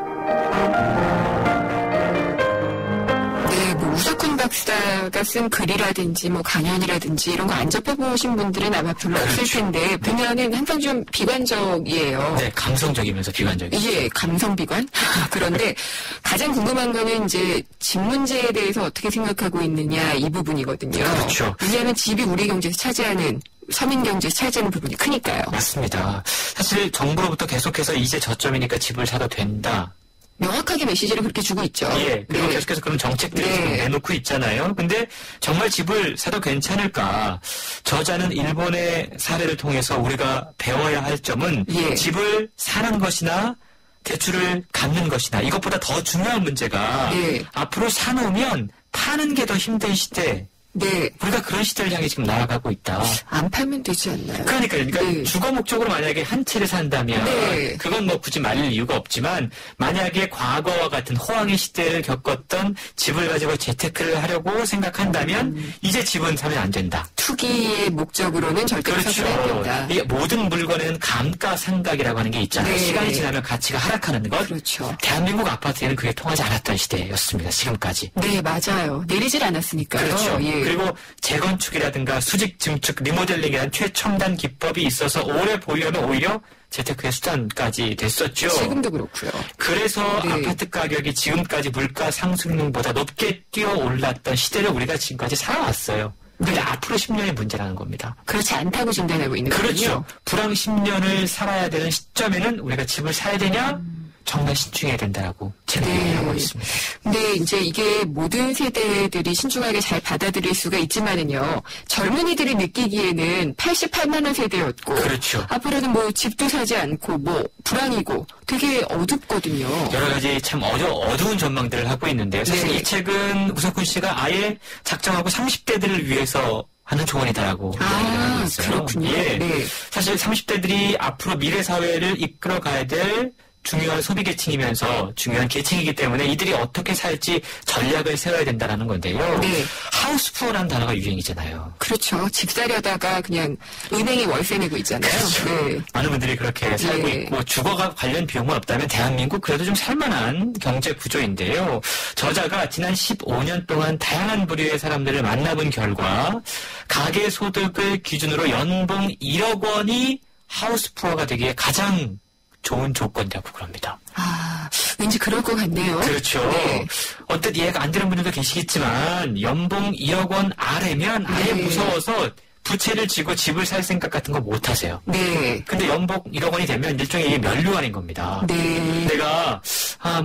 네, 뭐 우석훈 박사가 쓴 글이라든지 뭐 강연이라든지 이런 거 안 접해보신 분들은 아마 별로 없을 텐데 보면은 항상 좀 비관적이에요.
네, 감성적이면서 비관적이죠.
예, 감성 비관. 그런데 가장 궁금한 거는 이제 집 문제에 대해서 어떻게 생각하고 있느냐 이 부분이거든요.
그렇죠.
왜냐하면 집이 우리 경제에서 차지하는 서민 경제에서 차지하는 부분이 크니까요.
맞습니다. 사실 정부로부터 계속해서 이제 저점이니까 집을 사도 된다.
명확하게 메시지를 그렇게 주고 있죠.
예, 그리고 네. 계속해서 그런 정책들을 네. 지금 내놓고 있잖아요. 근데 정말 집을 사도 괜찮을까? 저자는 일본의 사례를 통해서 우리가 배워야 할 점은 예. 집을 사는 것이나 대출을 갚는 것이나 이것보다 더 중요한 문제가 예. 앞으로 사놓으면 파는 게 더 힘든 시대.
네.
우리가 그런 시대를 향해 지금 나아가고 있다.
안 팔면 되지 않나요?
그러니까 네. 주거 목적으로 만약에 한 채를 산다면 네. 그건 뭐 굳이 말릴 이유가 없지만 만약에 과거와 같은 호황의 시대를 겪었던 집을 가지고 재테크를 하려고 생각한다면 이제 집은 사면 안 된다.
투기의 목적으로는 절대
그렇죠.
사면 안 된다.
이게 모든 물건에는 감가상각이라고 하는 게 있잖아요. 네. 시간이 지나면 가치가 하락하는 것.
그렇죠.
대한민국 아파트에는 그게 통하지 않았던 시대였습니다. 지금까지.
네, 맞아요. 내리질 않았으니까요.
그렇죠.
예.
그리고 재건축이라든가 수직 증축, 리모델링이라는 최첨단 기법이 있어서 오래 보유하면 오히려 재테크의 수단까지 됐었죠.
지금도 그렇고요.
그래서 네. 아파트 가격이 지금까지 물가 상승률보다 높게 뛰어올랐던 시대를 우리가 지금까지 살아왔어요. 근데 네. 앞으로 10년의 문제라는 겁니다.
그렇지 않다고 진단하고 있는 거군요.
그렇죠. 불황 10년을 살아야 되는 시점에는 우리가 집을 사야 되냐? 정말 신중해야 된다라고 제가 얘기하고 있습니다.
근데 이제 이게 모든 세대들이 신중하게 잘 받아들일 수가 있지만은요. 젊은이들이 느끼기에는 88만 원 세대였고
그렇죠.
앞으로는 뭐 집도 사지 않고 뭐 불황이고 되게 어둡거든요.
여러 가지 참 어두운 전망들을 하고 있는데요. 사실 네. 이 책은 우석훈 씨가 아예 작정하고 30대들을 위해서 하는 조언이다라고 얘기하고 있어요.
그렇군요.
예.
네.
사실 30대들이 앞으로 미래 사회를 이끌어가야 될 중요한 소비 계층이면서 중요한 계층이기 때문에 이들이 어떻게 살지 전략을 세워야 된다는 건데요. 네. 하우스푸어라는 단어가 유행이잖아요.
그렇죠. 집 사려다가 그냥 은행에 월세 내고 있잖아요.
그렇죠. 네. 많은 분들이 그렇게 살고 네. 있고 주거가 관련 비용만 없다면 대한민국 그래도 좀 살만한 경제 구조인데요. 저자가 지난 15년 동안 다양한 부류의 사람들을 만나본 결과 가계소득을 기준으로 연봉 1억 원이 하우스푸어가 되기에 가장 좋은 조건이라고 그럽니다.
아, 왠지 그럴 것 같네요.
그렇죠. 네. 언뜻 이해가 안 되는 분들도 계시겠지만 연봉 1억 원 아래면 아예 네. 무서워서 부채를 지고 집을 살 생각 같은 거 못 하세요.
네.
근데 연봉 1억 원이 되면 일종의 이게 면류관인 겁니다.
네.
내가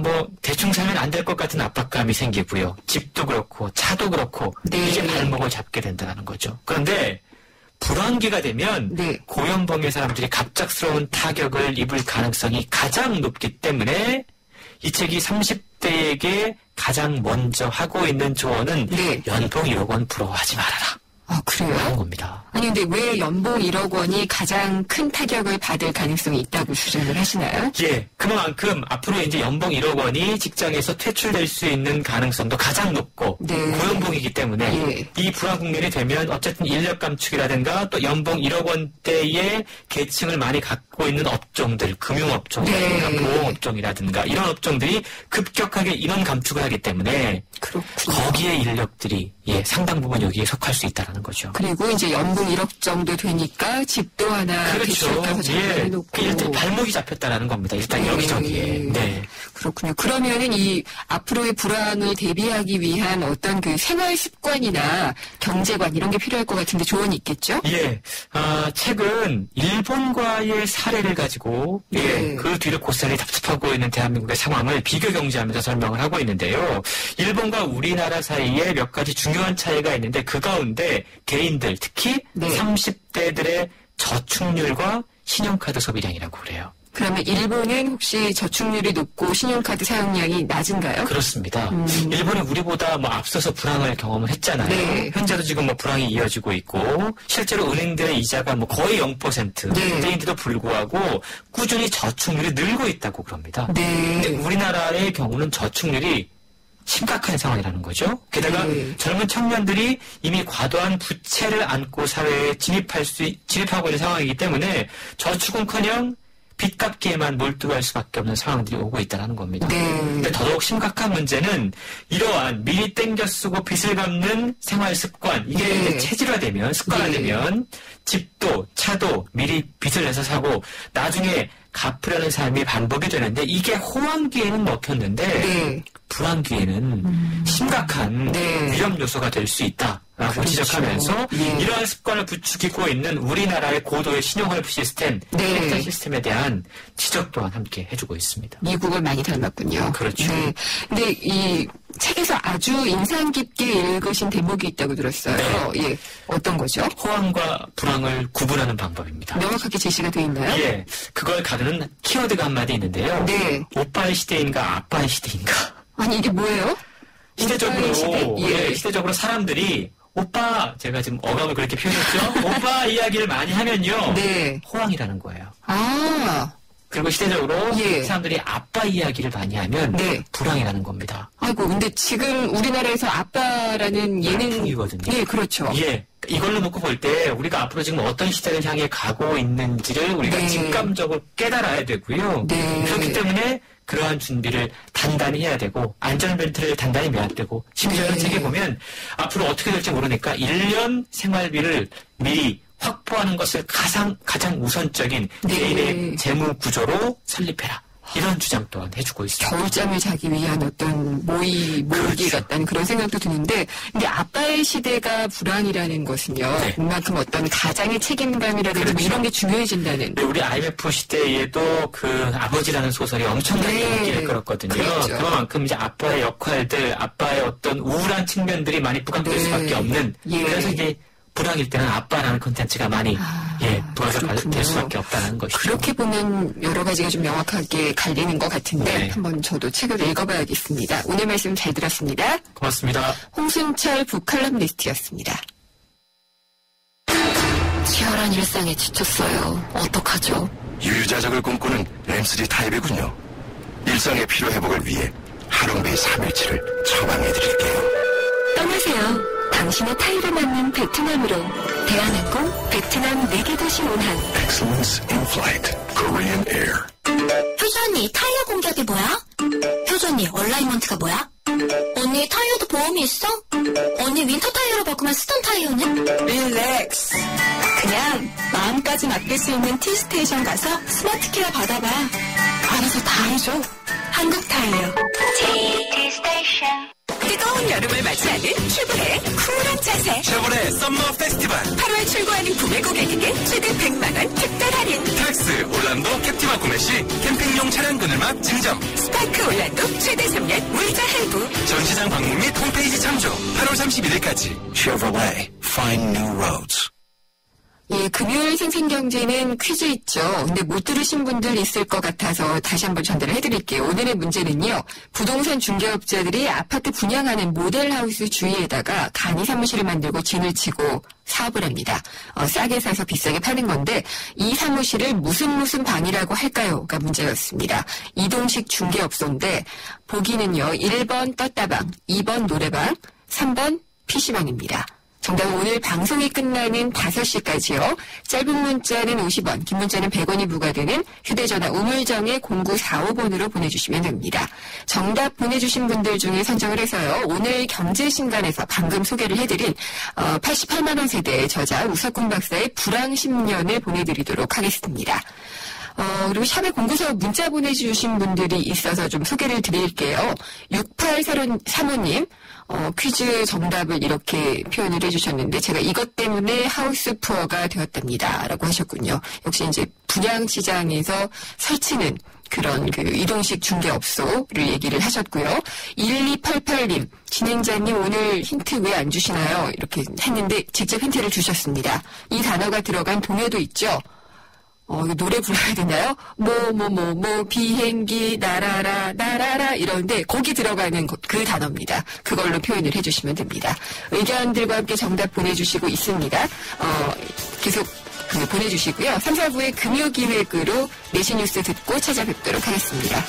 뭐 대충 살면 안 될 것 같은 압박감이 생기고요. 집도 그렇고 차도 그렇고
네.
이제 발목을 잡게 된다는 거죠. 그런데 불황기가 되면 네. 고연봉의 사람들이 갑작스러운 타격을 입을 가능성이 가장 높기 때문에 이 책이 30대에게 가장 먼저 하고 있는 조언은 네. 연봉 1억 원 부러워하지 말아라.
아, 그래요?
하는 겁니다.
아니, 근데 왜 연봉 1억 원이 가장 큰 타격을 받을 가능성이 있다고 주장을 하시나요?
예, 그만큼 앞으로 이제 연봉 1억 원이 직장에서 퇴출될 수 있는 가능성도 가장 높고
네.
고연봉이기 때문에 이 불황 국면이 되면 어쨌든 인력 감축이라든가 또 연봉 1억 원대의 계층을 많이 갖고 있는 업종들, 금융업종이라든가 보험업종이라든가 이런 업종들이 급격하게 인원 감축을 하기 때문에
그렇군요.
거기에 인력들이 상당 부분 여기에 속할 수 있다는 거죠.
그리고 이제 연봉 1억 정도 되니까 집도 하나 대출가서 장만해놓고
일단 발목이 잡혔다라는 겁니다. 일단 여기저기에. 네.
그렇군요. 그러면은 이 앞으로의 불황을 대비하기 위한 어떤 그 생활 습관이나 경제관 이런 게 필요할 것 같은데 조언이 있겠죠?
예. 최근 일본과의 사례를 가지고 그 뒤를 고스란히 답습하고 있는 대한민국의 상황을 비교 경제하면서 설명을 하고 있는데요. 일본과 우리나라 사이에 몇 가지 중요한 차이가 있는데 그 가운데 개인들 특히 30대들의 저축률과 신용카드 소비량이라고 그래요.
그러면 일본은 혹시 저축률이 높고 신용카드 사용량이 낮은가요?
그렇습니다. 일본은 우리보다 앞서서 불황을 경험을 했잖아요.
네.
현재도 지금 불황이 이어지고 있고 실제로 은행들의 이자가 거의 0%대인데도 불구하고 꾸준히 저축률이 늘고 있다고 그럽니다. 근데 우리나라의 경우는 저축률이 심각한 상황이라는 거죠. 게다가 젊은 청년들이 이미 과도한 부채를 안고 사회에 진입하고 있는 상황이기 때문에 저축은커녕 빚 갚기에만 몰두할 수밖에 없는 상황들이 오고 있다는 겁니다. 근데 더더욱 심각한 문제는 이러한 미리 땡겨 쓰고 빚을 갚는 생활 습관 이게 체질화되면 습관화되면 집도 차도 미리 빚을 내서 사고 나중에 갚으려는 삶이 반복이 되는데 이게 호황기에는 먹혔는데 불황기에는 심각한 위험 요소가 될 수 있다라고 지적하면서 이러한 습관을 부추기고 있는 우리나라의 고도의 신용활부 시스템, 섹터 시스템에 대한 지적 또한 함께 해주고 있습니다.
미국을 많이 닮았군요.
그렇죠.
근데 이 책에서 아주 인상 깊게 읽으신 대목이 있다고 들었어요. 예, 어떤 거죠?
호황과 불황을 구분하는 방법입니다.
명확하게 제시가 되어 있나요?
예, 그걸 가르는 키워드가 한마디 있는데요. 오빠의 시대인가 아빠의 시대인가.
아니 이게 뭐예요?
시대적으로 사람들이 오빠 제가 지금 어감을 그렇게 표현했죠. 오빠 이야기를 많이 하면요. 호황이라는 거예요. 그리고 시대적으로 사람들이 아빠 이야기를 많이 하면 불황이라는 겁니다.
아이고, 근데 지금 우리나라에서 아빠라는
예능이거든요.
예, 그렇죠.
이걸로 놓고 볼 때 우리가 앞으로 지금 어떤 시대를 향해 가고 있는지를 우리가 직감적으로 깨달아야 되고요. 그렇기 때문에 그러한 준비를 단단히 해야 되고 안전벨트를 단단히 매야 되고 심지어는 책에 보면 앞으로 어떻게 될지 모르니까 1년 생활비를 미리 확보하는 것을 가장 우선적인 개인의 재무 구조로 설립해라. 이런 주장 또한 해주고 있습니다.
겨울잠을 자기 위한 어떤 모이기 같다는 그런 생각도 드는데, 근데 아빠의 시대가 불황이라는 것은요, 그만큼 어떤 가장의 책임감이라든지 뭐 이런 게 중요해진다는.
우리 IMF 시대에도 그 아버지라는 소설이 엄청나게 인기를 끌었거든요. 그만큼 이제 아빠의 역할들, 아빠의 어떤 우울한 측면들이 많이 부각될 수밖에 없는. 그래서 이제 불황일 때는 아빠라는 콘텐츠가 많이 부각이 될 수밖에 없다는 것이죠.
그렇게 보면 여러 가지가 좀 명확하게 갈리는 것 같은데 한번 저도 책을 읽어봐야겠습니다. 오늘 말씀 잘 들었습니다.
고맙습니다.
홍순철 북칼럼니스트였습니다.
치열한 일상에 지쳤어요. 어떡하죠?
유유자적을 꿈꾸는 램스리 타입이군요. 일상의 피로회복을 위해 하롱베이 3일치를 처방해드릴게요.
떠나세요. 당신의 타입에 맞는 베트남으로. 대한항공 베트남 4개 도시 운항.
Excellence in Flight. Korean Air.
효주 언니, 타이어 공격이 뭐야? 효주 언니, 얼라이먼트가 뭐야? 언니, 타이어도 보험이 있어? 언니, 윈터 타이어로 바꾸면 쓰던 타이어는?
릴렉스. 그냥 마음까지 맡길 수 있는 T스테이션 가서 스마트 케어 받아봐. 알아서 다 해줘. 한국 타이어.
T스테이션.
뜨거운 여름을 맞이하는 쉐보레의 쿨한 자세.
쉐보레 썸머 페스티벌.
8월 출고하는 구매 고객에게 최대 100만원 특별 할인.
텍스 올란도 캡티바 구매 시 캠핑용 차량 그늘막 증정.
스파크 올란도 최대 3년 무이자 할부.
전시장 방문 및 홈페이지 참조. 8월 31일까지. Chevrolet. Find new roads.
예, 금요일 생생경제는 퀴즈 있죠. 근데 못 들으신 분들 있을 것 같아서 다시 한번 전달을 해드릴게요. 오늘의 문제는요. 부동산 중개업자들이 아파트 분양하는 모델하우스 주위에다가 간이 사무실을 만들고 진을 치고 사업을 합니다. 싸게 사서 비싸게 파는 건데 이 사무실을 무슨 방이라고 할까요?가 문제였습니다. 이동식 중개업소인데 보기는요. 1번 떴다방, 2번 노래방, 3번 PC방입니다. 정답은 오늘 방송이 끝나는 5시까지요. 짧은 문자는 50원, 긴 문자는 100원이 부과되는 휴대전화 우물정의 0945번으로 보내주시면 됩니다. 정답 보내주신 분들 중에 선정을 해서요. 오늘 경제신간에서 방금 소개를 해드린 88만원 세대의 저자 우석훈 박사의 불황 10년을 보내드리도록 하겠습니다. 그리고 샵에 0945 문자 보내주신 분들이 있어서 좀 소개를 드릴게요. 6835님, 퀴즈 정답을 이렇게 표현을 해주셨는데, 제가 이것 때문에 하우스 푸어가 되었답니다. 라고 하셨군요. 역시 이제 분양시장에서 설치는 그런 그 이동식 중개업소를 얘기를 하셨고요. 1288님, 진행자님 오늘 힌트 왜 안 주시나요? 이렇게 했는데, 직접 힌트를 주셨습니다. 이 단어가 들어간 동요도 있죠? 노래 불러야 되나요? 비행기, 나라라, 이런데, 거기 들어가는 그 단어입니다. 그걸로 표현을 해주시면 됩니다. 의견들과 함께 정답 보내주시고 있습니다. 계속 보내주시고요. 3, 4부의 금요기획으로 내신 뉴스 듣고 찾아뵙도록 하겠습니다.